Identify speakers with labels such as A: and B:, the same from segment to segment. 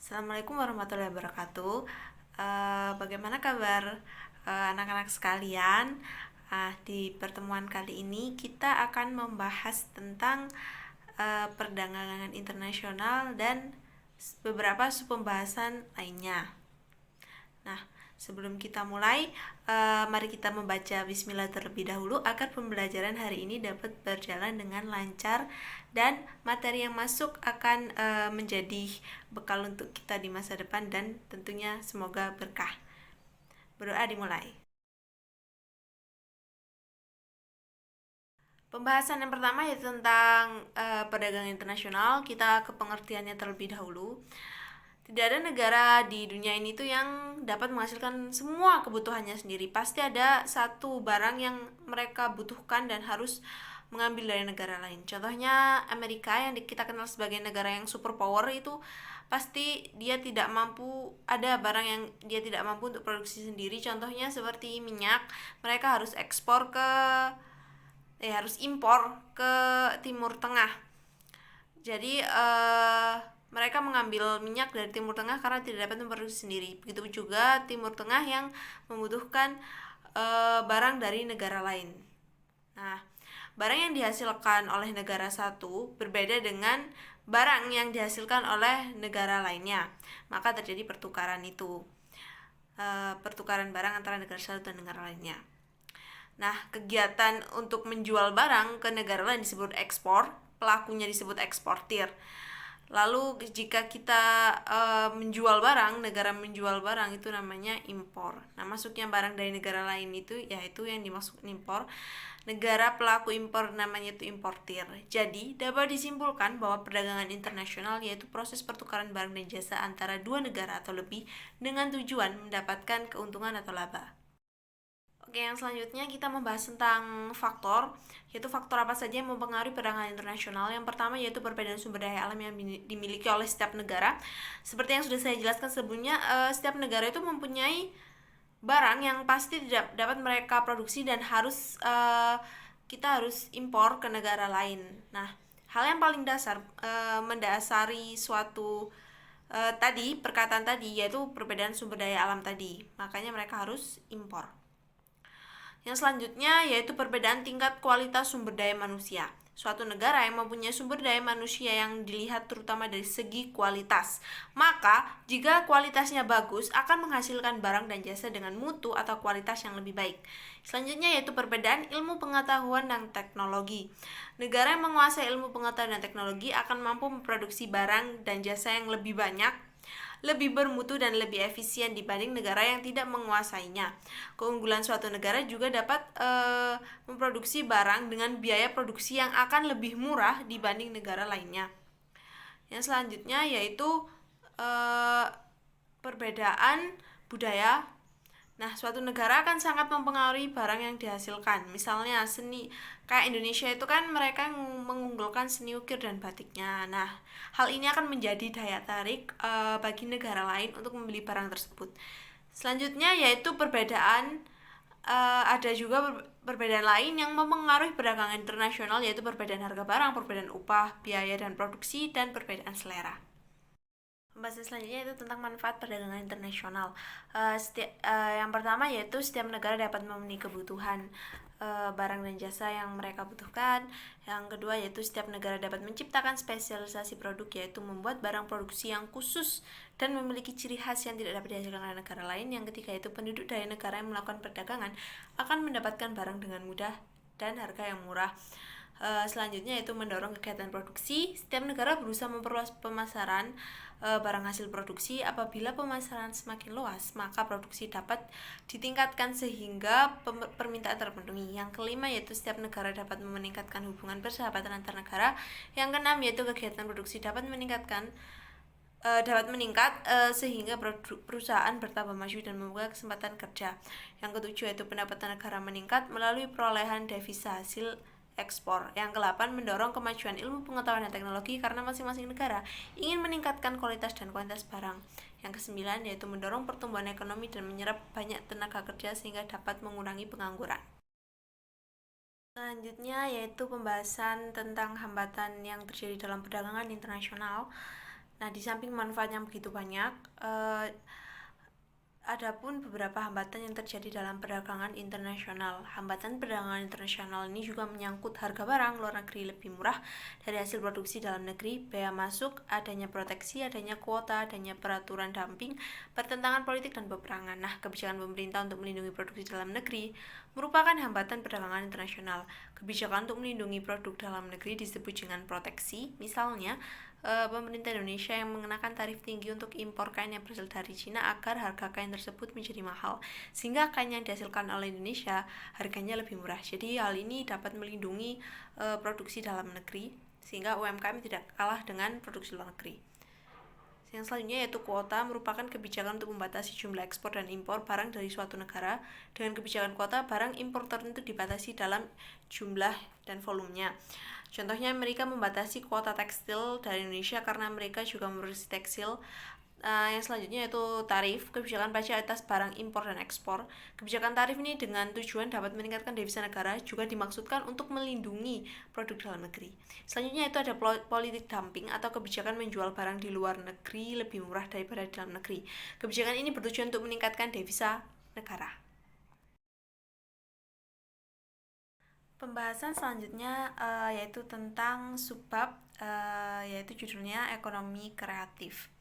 A: Assalamualaikum warahmatullahi wabarakatuh. Bagaimana kabar anak-anak sekalian? Di pertemuan kali ini kita akan membahas tentang perdagangan internasional dan beberapa pembahasan lainnya. Nah, sebelum kita mulai, mari kita membaca Bismillah terlebih dahulu agar pembelajaran hari ini dapat berjalan dengan lancar dan materi yang masuk akan menjadi bekal untuk kita di masa depan dan tentunya semoga berkah. Berdoa dimulai. Pembahasan yang pertama yaitu tentang perdagangan internasional. Kita ke pengertiannya terlebih dahulu. Tidak ada negara di dunia ini tuh yang dapat menghasilkan semua kebutuhannya sendiri. Pasti ada satu barang yang mereka butuhkan dan harus mengambil dari negara lain. Contohnya Amerika yang kita kenal sebagai negara yang superpower itu pasti dia tidak mampu, ada barang yang dia tidak mampu untuk produksi sendiri. Contohnya seperti minyak, mereka harus harus impor ke Timur Tengah. Jadi mereka mengambil minyak dari Timur Tengah karena tidak dapat memproduksi sendiri. Begitu juga Timur Tengah yang membutuhkan barang dari negara lain. Nah, barang yang dihasilkan oleh negara satu berbeda dengan barang yang dihasilkan oleh negara lainnya. Maka terjadi pertukaran itu. Pertukaran barang antara negara satu dan negara lainnya. Nah, kegiatan untuk menjual barang ke negara lain disebut ekspor, pelakunya disebut eksportir. Lalu jika kita menjual barang, negara menjual barang itu namanya impor. Nah, masuknya barang dari negara lain itu yaitu yang dimaksud impor. Negara pelaku impor namanya itu importir. Jadi, dapat disimpulkan bahwa perdagangan internasional yaitu proses pertukaran barang dan jasa antara dua negara atau lebih dengan tujuan mendapatkan keuntungan atau laba. Oke, yang selanjutnya kita membahas tentang faktor, yaitu faktor apa saja yang mempengaruhi perdagangan internasional. Yang pertama yaitu perbedaan sumber daya alam yang dimiliki oleh setiap negara. Seperti yang sudah saya jelaskan sebelumnya, setiap negara itu mempunyai barang yang pasti tidak dapat mereka produksi dan kita harus impor ke negara lain. Nah, hal yang paling dasar mendasari suatu perkataan tadi yaitu perbedaan sumber daya alam tadi. Makanya mereka harus impor. Yang selanjutnya yaitu perbedaan tingkat kualitas sumber daya manusia. Suatu negara yang mempunyai sumber daya manusia yang dilihat terutama dari segi kualitas, maka jika kualitasnya bagus akan menghasilkan barang dan jasa dengan mutu atau kualitas yang lebih baik. Selanjutnya yaitu perbedaan ilmu pengetahuan dan teknologi. Negara yang menguasai ilmu pengetahuan dan teknologi akan mampu memproduksi barang dan jasa yang lebih banyak, lebih bermutu dan lebih efisien dibanding negara yang tidak menguasainya. Keunggulan suatu negara juga dapat memproduksi barang dengan biaya produksi yang akan lebih murah dibanding negara lainnya. Yang selanjutnya yaitu perbedaan budaya. Nah, suatu negara akan sangat mempengaruhi barang yang dihasilkan. Misalnya seni, kayak Indonesia itu kan mereka mengunggulkan seni ukir dan batiknya. Nah, hal ini akan menjadi daya tarik bagi negara lain untuk membeli barang tersebut. Selanjutnya yaitu perbedaan, ada juga perbedaan lain yang mempengaruhi perdagangan internasional, yaitu perbedaan harga barang, perbedaan upah, biaya dan produksi, dan perbedaan selera. Pembahasan selanjutnya itu tentang manfaat perdagangan internasional. Yang pertama yaitu setiap negara dapat memenuhi kebutuhan barang dan jasa yang mereka butuhkan. Yang kedua yaitu setiap negara dapat menciptakan spesialisasi produk, yaitu membuat barang produksi yang khusus dan memiliki ciri khas yang tidak dapat dihasilkan oleh negara lain. Yang ketiga yaitu penduduk dari negara yang melakukan perdagangan akan mendapatkan barang dengan mudah dan harga yang murah. Selanjutnya yaitu mendorong kegiatan produksi. Setiap negara berusaha memperluas pemasaran barang hasil produksi. Apabila pemasaran semakin luas, maka produksi dapat ditingkatkan sehingga permintaan terpenuhi. Yang kelima yaitu setiap negara dapat meningkatkan hubungan persahabatan antar negara. Yang keenam yaitu kegiatan produksi dapat meningkat sehingga perusahaan bertambah maju dan membuka kesempatan kerja. Yang ketujuh yaitu pendapatan negara meningkat melalui perolehan devisa hasil ekspor. Yang ke-8 mendorong kemajuan ilmu pengetahuan dan teknologi karena masing-masing negara ingin meningkatkan kualitas dan kuantitas barang. Yang ke-9 yaitu mendorong pertumbuhan ekonomi dan menyerap banyak tenaga kerja sehingga dapat mengurangi pengangguran. Selanjutnya yaitu pembahasan tentang hambatan yang terjadi dalam perdagangan internasional. Nah, di samping manfaat yang begitu banyak, adapun beberapa hambatan yang terjadi dalam perdagangan internasional. Hambatan perdagangan internasional ini juga menyangkut harga barang luar negeri lebih murah dari hasil produksi dalam negeri, biaya masuk, adanya proteksi, adanya kuota, adanya peraturan dumping, pertentangan politik dan peperangan. Nah, kebijakan pemerintah untuk melindungi produksi dalam negeri merupakan hambatan perdagangan internasional. Kebijakan untuk melindungi produk dalam negeri disebut dengan proteksi. Misalnya, pemerintah Indonesia yang mengenakan tarif tinggi untuk impor kain yang berasal dari Cina agar harga kain tersebut menjadi mahal, sehingga kain yang dihasilkan oleh Indonesia harganya lebih murah. Jadi hal ini dapat melindungi produksi dalam negeri, sehingga UMKM tidak kalah dengan produksi luar negeri. Yang selanjutnya yaitu kuota, merupakan kebijakan untuk membatasi jumlah ekspor dan impor barang dari suatu negara. Dengan kebijakan kuota, barang impor tertentu dibatasi dalam jumlah dan volumenya. Contohnya, Amerika membatasi kuota tekstil dari Indonesia karena mereka juga memproduksi tekstil. Yang selanjutnya yaitu tarif, kebijakan pajak atas barang impor dan ekspor. Kebijakan tarif ini dengan tujuan dapat meningkatkan devisa negara, juga dimaksudkan untuk melindungi produk dalam negeri. Selanjutnya itu ada politik dumping atau kebijakan menjual barang di luar negeri lebih murah daripada di dalam negeri. Kebijakan ini bertujuan untuk meningkatkan devisa negara. Pembahasan selanjutnya yaitu tentang subbab, yaitu judulnya ekonomi kreatif.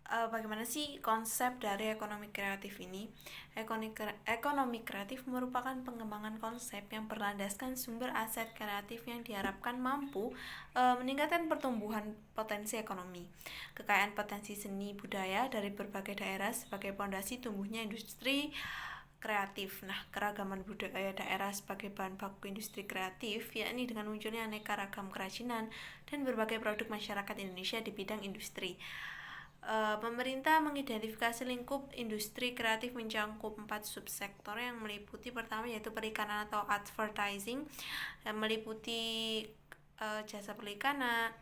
A: Bagaimana sih konsep dari ekonomi kreatif ini? Ekonomi kreatif merupakan pengembangan konsep yang berlandaskan sumber aset kreatif yang diharapkan mampu meningkatkan pertumbuhan potensi ekonomi, kekayaan potensi seni budaya dari berbagai daerah sebagai fondasi tumbuhnya industri kreatif. Nah, keragaman budaya daerah sebagai bahan baku industri kreatif, yakni dengan munculnya aneka ragam kerajinan dan berbagai produk masyarakat Indonesia di bidang industri. Pemerintah mengidentifikasi lingkup industri kreatif mencakup 4 subsektor yang meliputi pertama yaitu perikanan atau advertising, yang meliputi jasa periklanan,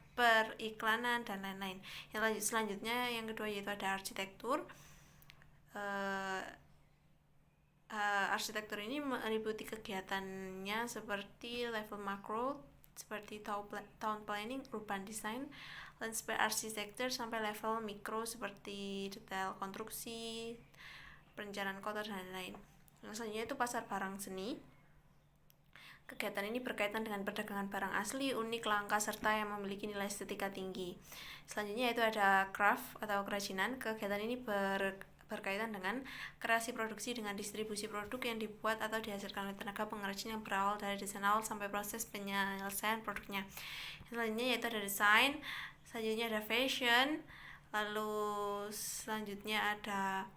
A: dan lain-lain. Yang selanjutnya yang kedua yaitu ada arsitektur. Arsitektur ini meliputi kegiatannya seperti level makro, seperti town planning, urban design, landscape architecture, sampai level mikro seperti detail konstruksi, perencanaan kota, dan lain-lain. Yang selanjutnya itu pasar barang seni. Kegiatan ini berkaitan dengan perdagangan barang asli, unik, langka, serta yang memiliki nilai estetika tinggi. Selanjutnya itu ada craft atau kerajinan. Kegiatan ini berkaitan dengan kreasi produksi dengan distribusi produk yang dibuat atau dihasilkan oleh tenaga pengrajin yang berawal dari desain awal sampai proses penyelesaian produknya. Selanjutnya yaitu ada desain, selanjutnya ada fashion, lalu selanjutnya ada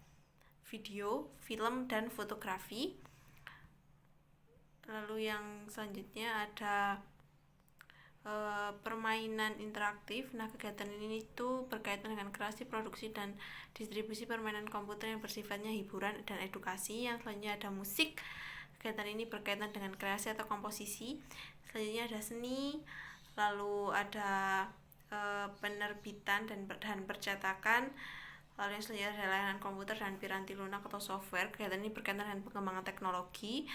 A: video, film, dan fotografi. Lalu yang selanjutnya ada permainan interaktif. Nah, kegiatan ini itu berkaitan dengan kreasi, produksi, dan distribusi permainan komputer yang bersifatnya hiburan dan edukasi. Yang selanjutnya ada musik. Kegiatan ini berkaitan dengan kreasi atau komposisi. Selanjutnya ada seni, lalu ada penerbitan dan percetakan. Lalu yang selanjutnya ada layanan komputer dan piranti lunak atau software. Kegiatan ini berkaitan dengan pengembangan teknologi.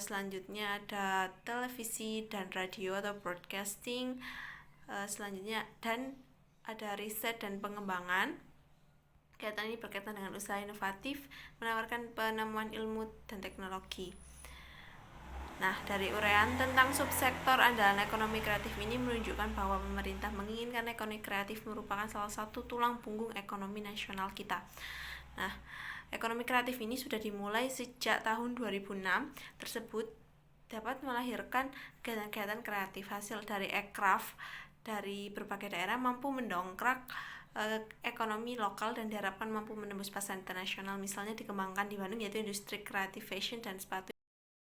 A: Selanjutnya ada televisi dan radio atau broadcasting. Selanjutnya dan ada riset dan pengembangan. Kegiatan ini berkaitan dengan usaha inovatif, menawarkan penemuan ilmu dan teknologi. Nah, dari uraian tentang subsektor andalan ekonomi kreatif ini menunjukkan bahwa pemerintah menginginkan ekonomi kreatif merupakan salah satu tulang punggung ekonomi nasional kita. Nah, ekonomi kreatif ini sudah dimulai sejak tahun 2006, tersebut dapat melahirkan kegiatan-kegiatan kreatif. Hasil dari aircraft dari berbagai daerah mampu mendongkrak ekonomi lokal dan diharapkan mampu menembus pasar internasional. Misalnya dikembangkan di Bandung yaitu industri kreatif fashion dan sepatu.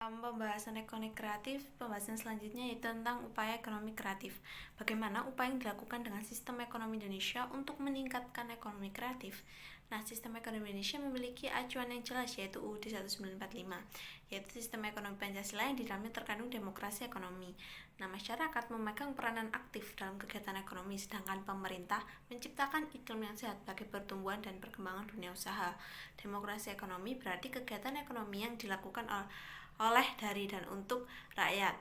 A: Pembahasan ekonomi kreatif, pembahasan selanjutnya yaitu tentang upaya ekonomi kreatif. Bagaimana upaya yang dilakukan dengan sistem ekonomi Indonesia untuk meningkatkan ekonomi kreatif? Nah, sistem ekonomi Indonesia memiliki acuan yang jelas yaitu UUD 1945, yaitu sistem ekonomi Pancasila yang di dalamnya terkandung demokrasi ekonomi. Nah, masyarakat memegang peranan aktif dalam kegiatan ekonomi, sedangkan pemerintah menciptakan iklim yang sehat bagi pertumbuhan dan perkembangan dunia usaha. Demokrasi ekonomi berarti kegiatan ekonomi yang dilakukan oleh, dari, dan untuk rakyat.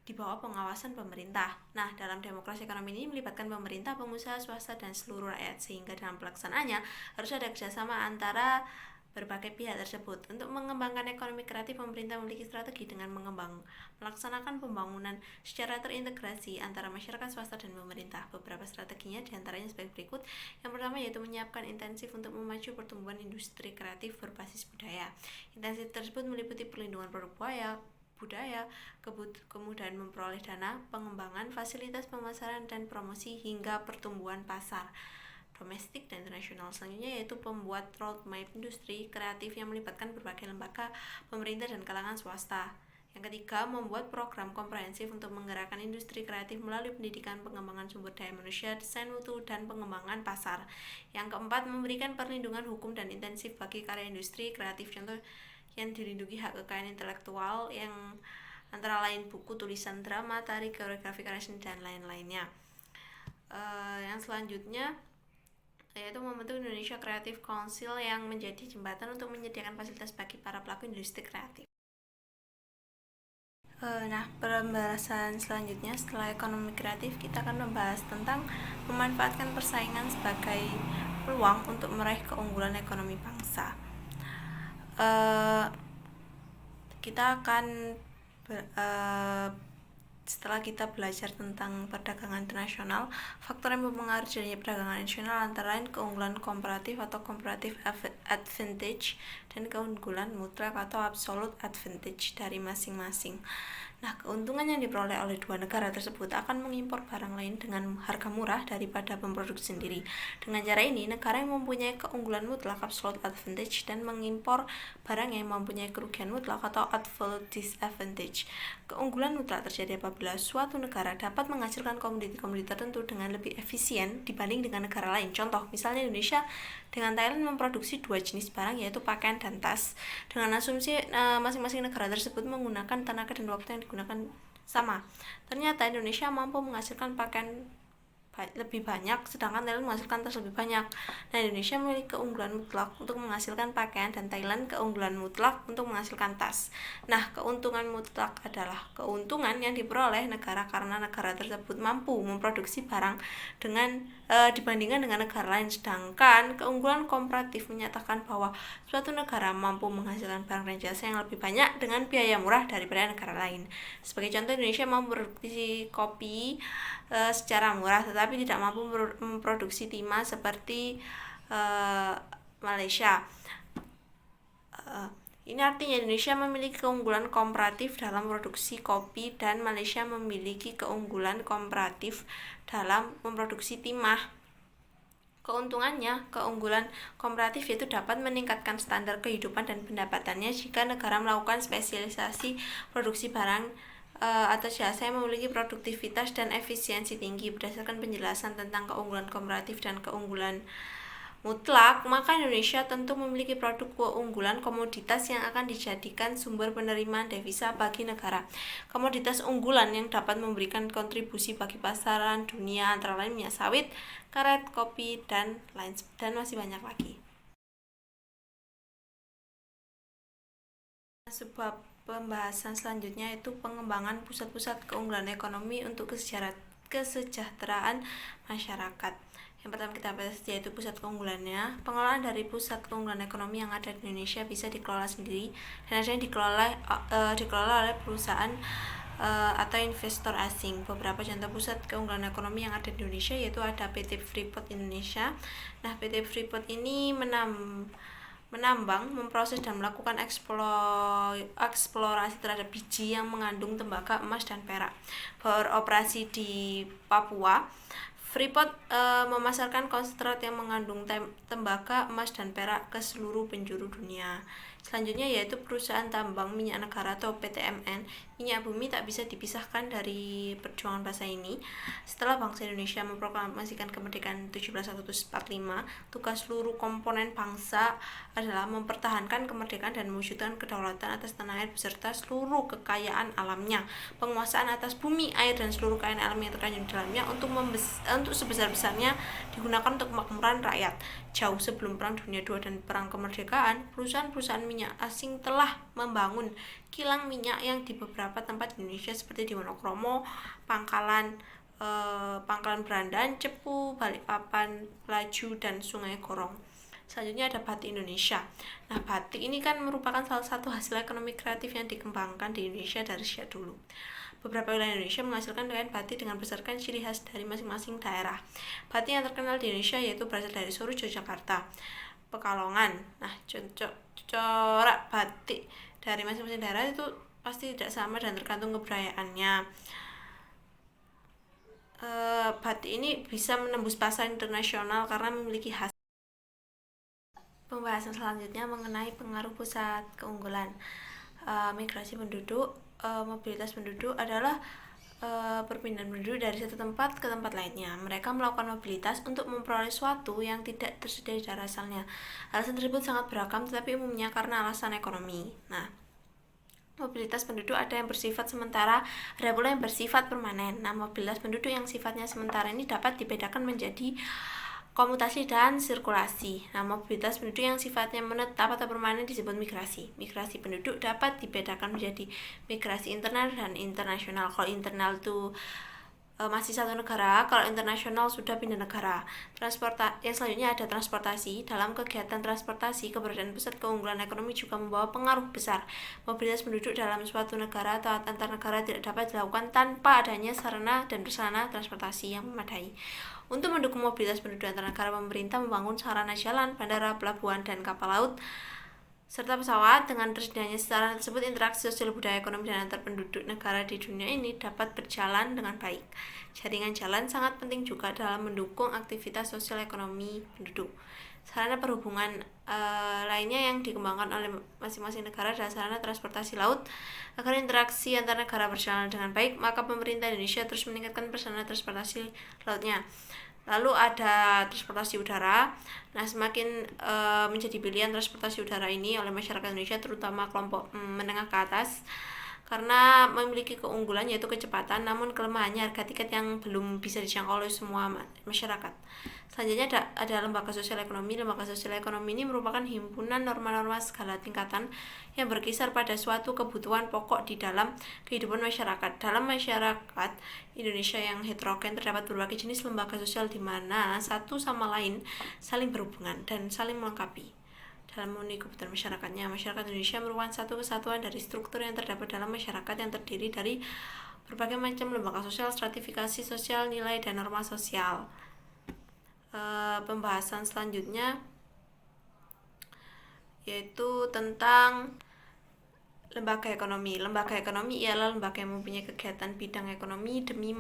A: di bawah pengawasan pemerintah. Nah, dalam demokrasi ekonomi ini melibatkan pemerintah, pengusaha, swasta, dan seluruh rakyat, sehingga dalam pelaksanaannya harus ada kerjasama antara berbagai pihak tersebut. Untuk mengembangkan ekonomi kreatif, pemerintah memiliki strategi dengan melaksanakan pembangunan secara terintegrasi antara masyarakat, swasta, dan pemerintah. Beberapa strateginya diantaranya sebagai berikut. Yang pertama yaitu menyiapkan intensif untuk memacu pertumbuhan industri kreatif berbasis budaya. Intensif tersebut meliputi perlindungan produk budaya, kemudahan memperoleh dana, pengembangan, fasilitas pemasaran dan promosi, hingga pertumbuhan pasar domestik dan internasional. Selanjutnya yaitu pembuat roadmap industri kreatif yang melibatkan berbagai lembaga, pemerintah, dan kalangan swasta. Yang ketiga, membuat program komprehensif untuk menggerakkan industri kreatif melalui pendidikan, pengembangan sumber daya manusia, desain mutu, dan pengembangan pasar. Yang keempat, memberikan perlindungan hukum dan intensif bagi karya industri kreatif, contoh yang dilindungi hak kekayaan intelektual yang antara lain buku, tulisan, drama, tari, koreografi, karya seni, dan lain-lainnya. Yang selanjutnya yaitu membentuk Indonesia Creative Council yang menjadi jembatan untuk menyediakan fasilitas bagi para pelaku industri kreatif. Nah, pembahasan selanjutnya setelah ekonomi kreatif, kita akan membahas tentang memanfaatkan persaingan sebagai peluang untuk meraih keunggulan ekonomi bangsa. Kita akan setelah kita belajar tentang perdagangan internasional, faktor yang mempengaruhi jadinya perdagangan internasional antara lain keunggulan komparatif atau comparative advantage dan keunggulan mutlak atau absolute advantage dari masing-masing. Nah, keuntungan yang diperoleh oleh dua negara tersebut akan mengimpor barang lain dengan harga murah daripada memproduksi sendiri. Dengan cara ini, negara yang mempunyai keunggulan mutlak absolute advantage dan mengimpor barang yang mempunyai kerugian mutlak atau absolute disadvantage. Keunggulan mutlak terjadi apabila suatu negara dapat menghasilkan komoditi-komoditi tertentu dengan lebih efisien dibanding dengan negara lain. Contoh, misalnya Indonesia dengan Thailand memproduksi dua jenis barang, yaitu pakaian dan tas. Dengan asumsi masing-masing negara tersebut menggunakan tenaga dan waktu yang digunakan sama. Ternyata Indonesia mampu menghasilkan pakaian lebih banyak, sedangkan Thailand menghasilkan tas lebih banyak. Nah, Indonesia memiliki keunggulan mutlak untuk menghasilkan pakaian dan Thailand keunggulan mutlak untuk menghasilkan tas. Nah, keuntungan mutlak adalah keuntungan yang diperoleh negara karena negara tersebut mampu memproduksi barang dengan dibandingkan dengan negara lain, sedangkan keunggulan komparatif menyatakan bahwa suatu negara mampu menghasilkan barang dan jasa yang lebih banyak dengan biaya murah daripada negara lain. Sebagai contoh, Indonesia mampu memproduksi kopi secara murah, tetapi tidak mampu memproduksi timah seperti Malaysia. Ini artinya Indonesia memiliki keunggulan komparatif dalam produksi kopi dan Malaysia memiliki keunggulan komparatif dalam memproduksi timah. Keuntungannya, keunggulan komparatif yaitu dapat meningkatkan standar kehidupan dan pendapatannya jika negara melakukan spesialisasi produksi barang atau jasa yang memiliki produktivitas dan efisiensi tinggi. Berdasarkan penjelasan tentang keunggulan komparatif dan keunggulan mutlak, maka Indonesia tentu memiliki produk keunggulan komoditas yang akan dijadikan sumber penerimaan devisa bagi negara. Komoditas unggulan yang dapat memberikan kontribusi bagi pasaran dunia antara lain minyak sawit, karet, kopi, dan masih banyak lagi. Sebab pembahasan selanjutnya yaitu pengembangan pusat-pusat keunggulan ekonomi untuk kesejahteraan masyarakat. Yang pertama kita bahas yaitu pusat keunggulannya. Pengelolaan dari pusat keunggulan ekonomi yang ada di Indonesia bisa dikelola sendiri dan ada yang dikelola oleh perusahaan atau investor asing. Beberapa contoh pusat keunggulan ekonomi yang ada di Indonesia yaitu ada PT Freeport Indonesia. Nah, PT Freeport ini menambang, memproses dan melakukan eksplorasi terhadap biji yang mengandung tembaga, emas, dan perak. Beroperasi di Papua, Freeport memasarkan konsentrat yang mengandung tembaga, emas, dan perak ke seluruh penjuru dunia. Selanjutnya yaitu perusahaan tambang minyak negara atau PTMN. Minyak bumi tak bisa dipisahkan dari perjuangan bangsa ini. Setelah bangsa Indonesia memproklamasikan kemerdekaan 17 Agustus 45, tugas seluruh komponen bangsa adalah mempertahankan kemerdekaan dan mewujudkan kedaulatan atas tanah air beserta seluruh kekayaan alamnya. Penguasaan atas bumi, air, dan seluruh kekayaan alam yang terkandung di dalamnya untuk sebesar-besarnya digunakan untuk kemakmuran rakyat. Jauh sebelum Perang Dunia II dan Perang Kemerdekaan, perusahaan-perusahaan minyak asing telah membangun kilang minyak yang di beberapa tempat di Indonesia seperti di Wonokromo, Pangkalan Berandan, Cepu, Balikpapan, Laju, dan Sungai Gorong. Selanjutnya ada batik Indonesia. Nah, batik ini kan merupakan salah satu hasil ekonomi kreatif yang dikembangkan di Indonesia dari sejak dulu. Beberapa wilayah Indonesia menghasilkan kain batik dengan berdasarkan ciri khas dari masing-masing daerah. Batik yang terkenal di Indonesia yaitu berasal dari Solo, Yogyakarta, Pekalongan. Nah, corak batik dari masing-masing daerah itu pasti tidak sama dan tergantung kebudayaannya. Batik ini bisa menembus pasar internasional karena memiliki hasil. Pembahasan selanjutnya mengenai pengaruh pusat keunggulan. Migrasi penduduk, mobilitas penduduk adalah perpindahan penduduk dari satu tempat ke tempat lainnya. Mereka melakukan mobilitas untuk memperoleh sesuatu yang tidak tersedia di daerah asalnya. Alasan tersebut sangat beragam, tetapi umumnya karena alasan ekonomi. Nah, mobilitas penduduk ada yang bersifat sementara, ada pula yang bersifat permanen. Nah, mobilitas penduduk yang sifatnya sementara ini dapat dibedakan menjadi komutasi dan sirkulasi. Nah, mobilitas penduduk yang sifatnya menetap atau permanen disebut migrasi. Migrasi penduduk dapat dibedakan menjadi migrasi internal dan internasional. Kalau internal itu masih satu negara, kalau internasional sudah pindah negara. Yang selanjutnya ada transportasi. Dalam kegiatan transportasi, keberadaan pusat keunggulan ekonomi juga membawa pengaruh besar. Mobilitas penduduk dalam suatu negara atau antar negara tidak dapat dilakukan tanpa adanya sarana dan prasarana transportasi yang memadai. Untuk mendukung mobilitas penduduk antar negara, pemerintah membangun sarana jalan, bandara, pelabuhan, dan kapal laut serta pesawat. Dengan tersedianya sarana tersebut, interaksi sosial, budaya, ekonomi, dan antar penduduk negara di dunia ini dapat berjalan dengan baik. Jaringan jalan sangat penting juga dalam mendukung aktivitas sosial ekonomi penduduk. Sarana perhubungan lainnya yang dikembangkan oleh masing-masing negara adalah sarana transportasi laut. Agar interaksi antar negara berjalan dengan baik, maka pemerintah Indonesia terus meningkatkan sarana transportasi lautnya. Lalu ada transportasi udara. Nah, semakin menjadi pilihan transportasi udara ini oleh masyarakat Indonesia, terutama kelompok menengah ke atas, karena memiliki keunggulan yaitu kecepatan, namun kelemahannya harga tiket yang belum bisa dijangkau oleh semua masyarakat. Selanjutnya ada lembaga sosial ekonomi. Lembaga sosial ekonomi ini merupakan himpunan norma-norma segala tingkatan yang berkisar pada suatu kebutuhan pokok di dalam kehidupan masyarakat. Dalam masyarakat Indonesia yang heterogen terdapat berbagai jenis lembaga sosial di mana satu sama lain saling berhubungan dan saling melengkapi. Dalam memenuhi kebutuhan masyarakatnya, masyarakat Indonesia merupakan satu kesatuan dari struktur yang terdapat dalam masyarakat yang terdiri dari berbagai macam lembaga sosial, stratifikasi sosial, nilai, dan norma sosial. Pembahasan selanjutnya yaitu tentang lembaga ekonomi. Lembaga ekonomi ialah lembaga yang mempunyai kegiatan bidang ekonomi demi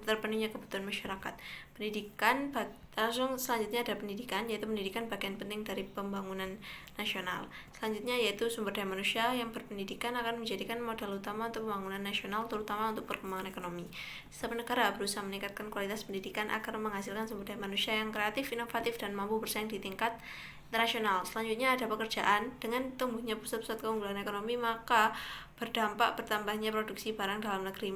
A: terpenuhnya kebutuhan masyarakat. Pendidikan, langsung selanjutnya ada pendidikan, yaitu pendidikan bagian penting dari pembangunan nasional. Selanjutnya yaitu sumber daya manusia yang berpendidikan akan menjadikan modal utama untuk pembangunan nasional, terutama untuk perkembangan ekonomi. Setiap negara berusaha meningkatkan kualitas pendidikan agar menghasilkan sumber daya manusia yang kreatif, inovatif, dan mampu bersaing di tingkat internasional. Selanjutnya ada pekerjaan. Dengan tumbuhnya pusat-pusat keunggulan ekonomi, maka berdampak bertambahnya produksi barang dalam negeri.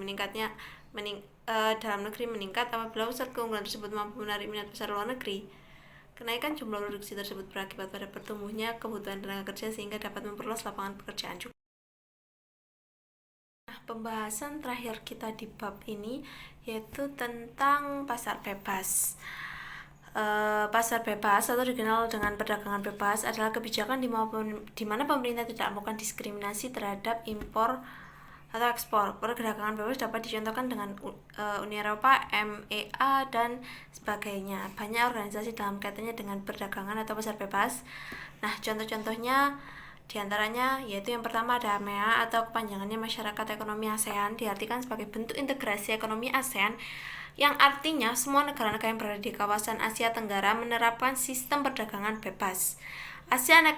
A: Dalam negeri meningkat apabila pusat keunggulan tersebut mampu menarik minat pasar luar negeri. Kenaikan jumlah produksi tersebut berakibat pada pertumbuhnya kebutuhan tenaga kerja sehingga dapat memperluas lapangan pekerjaan juga. Nah, pembahasan terakhir kita di bab ini yaitu tentang pasar bebas. Pasar bebas atau dikenal dengan perdagangan bebas adalah kebijakan di mana pemerintah tidak melakukan diskriminasi terhadap impor atau ekspor. Perdagangan bebas dapat dicontohkan dengan Uni Eropa, MEA, dan sebagainya. Banyak organisasi dalam kaitannya dengan perdagangan atau pasar bebas. Nah, contoh-contohnya diantaranya yaitu yang pertama ada MEA atau kepanjangannya Masyarakat Ekonomi ASEAN, diartikan sebagai bentuk integrasi ekonomi ASEAN yang artinya semua negara-negara yang berada di kawasan Asia Tenggara menerapkan sistem perdagangan bebas. ASEAN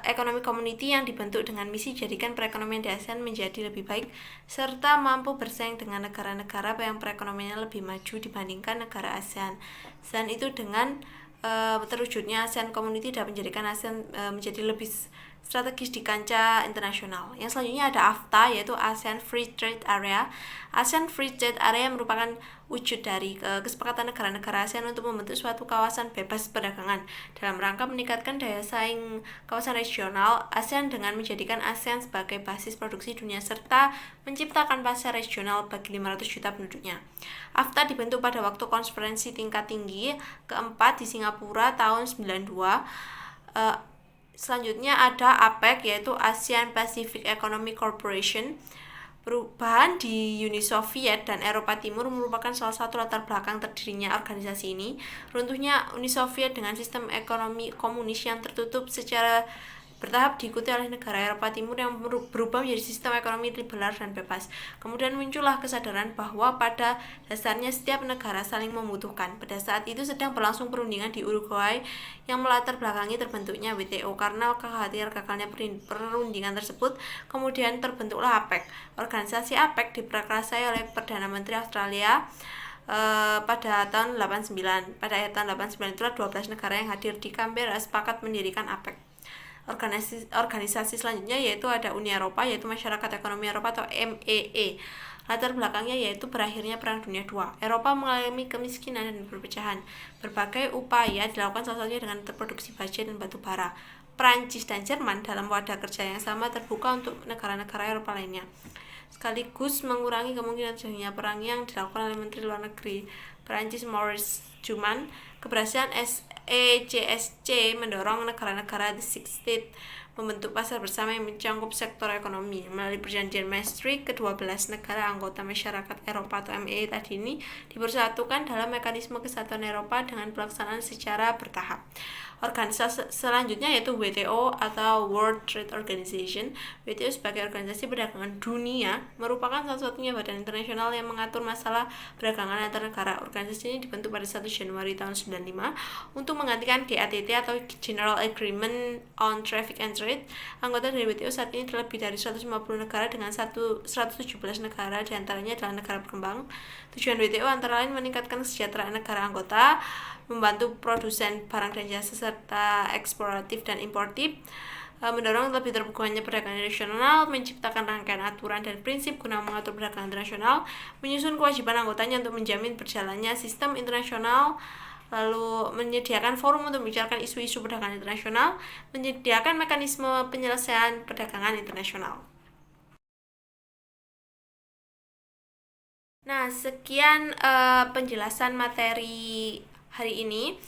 A: Economic Community yang dibentuk dengan misi jadikan perekonomian di ASEAN menjadi lebih baik serta mampu bersaing dengan negara-negara yang perekonomiannya lebih maju dibandingkan negara ASEAN. Selain itu, dengan terwujudnya ASEAN Community dapat menjadikan ASEAN menjadi lebih strategis di kancah internasional. Yang selanjutnya ada AFTA, yaitu ASEAN Free Trade Area. ASEAN Free Trade Area merupakan wujud dari kesepakatan negara-negara ASEAN untuk membentuk suatu kawasan bebas perdagangan dalam rangka meningkatkan daya saing kawasan regional ASEAN dengan menjadikan ASEAN sebagai basis produksi dunia serta menciptakan pasar regional bagi 500 juta penduduknya. AFTA dibentuk pada waktu konferensi tingkat tinggi keempat di Singapura tahun 92. Selanjutnya ada APEC, yaitu ASEAN Pacific Economic Corporation. Perubahan di Uni Soviet dan Eropa Timur merupakan salah satu latar belakang terdirinya organisasi ini. Runtuhnya Uni Soviet dengan sistem ekonomi komunis yang tertutup secara bertahap diikuti oleh negara Eropa Timur yang berubah menjadi sistem ekonomi liberal dan bebas. Kemudian muncullah kesadaran bahwa pada dasarnya setiap negara saling membutuhkan. Pada saat itu sedang berlangsung perundingan di Uruguay yang melatar belakangi terbentuknya WTO. Karena kekhawatiran gagalnya perundingan tersebut, kemudian terbentuklah APEC. Organisasi APEC diprakarsai oleh Perdana Menteri Australia pada tahun 89. Pada tahun 89 itulah 12 negara yang hadir di Canberra sepakat mendirikan APEC. Organisasi selanjutnya yaitu ada Uni Eropa, yaitu Masyarakat Ekonomi Eropa atau MEE. Latar belakangnya yaitu berakhirnya Perang Dunia II. Eropa mengalami kemiskinan dan perpecahan. Berbagai upaya dilakukan salah satunya dengan terproduksi baja dan batu bara. Prancis dan Jerman dalam wadah kerja yang sama terbuka untuk negara-negara Eropa lainnya, sekaligus mengurangi kemungkinan terjadinya perang yang dilakukan oleh Menteri Luar Negeri Prancis Maurice Juman. Keberhasilan SECSC mendorong negara-negara The Six States membentuk pasar bersama yang mencakup sektor ekonomi. Melalui perjanjian Maastricht, ke-12 negara anggota Masyarakat Eropa atau MEE tadi ini dipersatukan dalam mekanisme kesatuan Eropa dengan pelaksanaan secara bertahap. Organisasi selanjutnya yaitu WTO atau World Trade Organization. WTO sebagai organisasi perdagangan dunia merupakan satu-satunya badan internasional yang mengatur masalah perdagangan antar negara. Organisasi ini dibentuk pada 1 Januari tahun 95 untuk menggantikan GATT atau General Agreement on Traffic and Trade. Anggota dari WTO saat ini terlebih dari 150 negara dengan 117 negara diantaranya adalah negara berkembang. Tujuan WTO antara lain meningkatkan kesejahteraan negara anggota, membantu produsen barang dan jasa serta eksportif dan importif, mendorong lebih terbukanya perdagangan internasional, menciptakan rangkaian aturan dan prinsip guna mengatur perdagangan internasional, menyusun kewajiban anggotanya untuk menjamin berjalannya sistem internasional, lalu menyediakan forum untuk membicarakan isu-isu perdagangan internasional, menyediakan mekanisme penyelesaian perdagangan internasional. Nah, sekian penjelasan materi hari ini.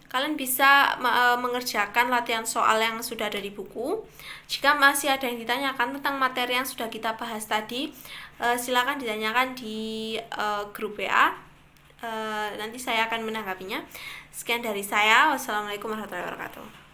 A: Kalian bisa mengerjakan latihan soal yang sudah ada di buku. Jika masih ada yang ditanyakan tentang materi yang sudah kita bahas tadi, silakan ditanyakan di grup WA. Nanti saya akan menanggapinya. Sekian dari saya. Wassalamualaikum warahmatullahi wabarakatuh.